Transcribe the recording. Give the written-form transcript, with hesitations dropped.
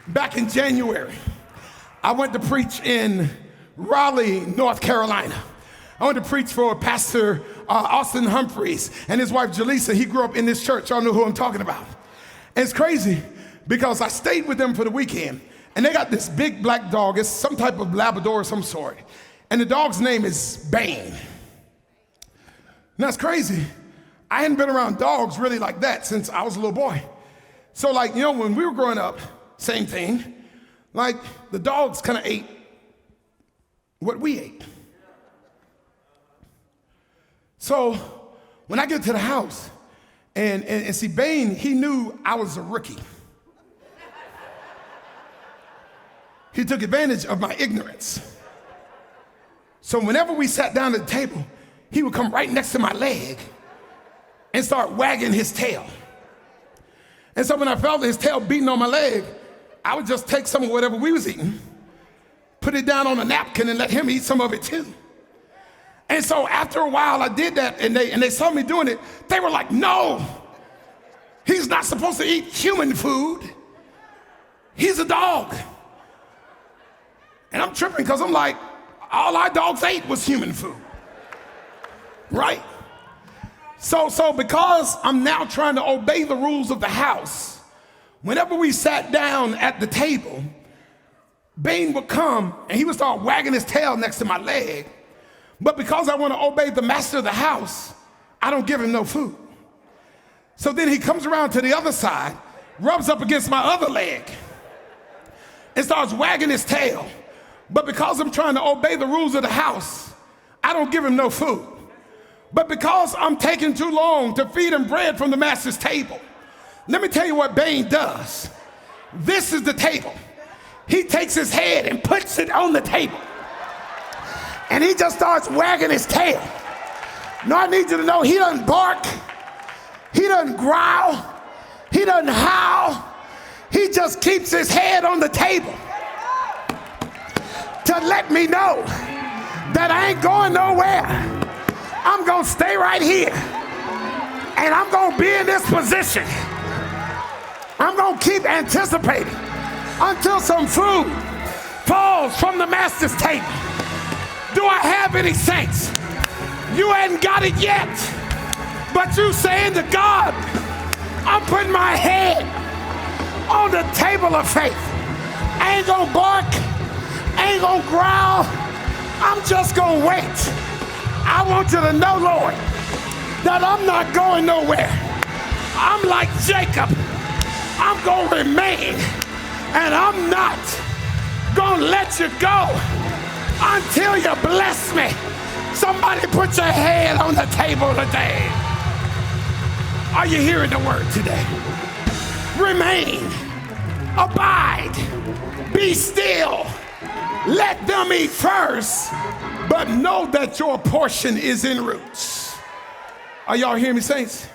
back in January, I went to preach in Raleigh, North Carolina. I went to preach for Pastor Austin Humphreys and his wife Jaleesa. He grew up in this church. Y'all know who I'm talking about. And it's crazy because I stayed with them for the weekend, and they got this big black dog. It's some type of Labrador of some sort. And the dog's name is Bane. Now, it's crazy. I hadn't been around dogs really like that since I was a little boy. So, like, you know, when we were growing up, same thing. Like, the dogs kind of ate what we ate. So, when I get to the house, and see, Bane, he knew I was a rookie. He took advantage of my ignorance. So whenever we sat down at the table, he would come right next to my leg and start wagging his tail. And so when I felt his tail beating on my leg, I would just take some of whatever we was eating, put it down on a napkin and let him eat some of it too. And so after a while I did that, and they saw me doing it. They were like, no, he's not supposed to eat human food. He's a dog. And I'm tripping because I'm like, all our dogs ate was human food, right? So because I'm now trying to obey the rules of the house, whenever we sat down at the table, Bane would come and he would start wagging his tail next to my leg. But because I want to obey the master of the house, I don't give him no food. So then he comes around to the other side, rubs up against my other leg, and starts wagging his tail. But because I'm trying to obey the rules of the house, I don't give him no food. But because I'm taking too long to feed him bread from the master's table, let me tell you what Bane does. This is the table. He takes his head and puts it on the table. And he just starts wagging his tail. Now I need you to know he doesn't bark. He doesn't growl. He doesn't howl. He just keeps his head on the table to let me know that I ain't going nowhere. I'm gonna stay right here, and I'm gonna be in this position. I'm gonna keep anticipating until some food falls from the master's table. Do I have any saints? You hadn't got it yet, but you saying to God, I'm putting my head on the table of faith. I ain't gonna bark, I ain't gonna growl, I'm just gonna wait. I want you to know, Lord, that I'm not going nowhere. I'm like Jacob. I'm gonna remain, and I'm not gonna let you go until you bless me. Somebody put your head on the table today. Are you hearing the word today? Remain, abide, be still. Let them eat first, but know that your portion is in roots. Are y'all hearing me, saints?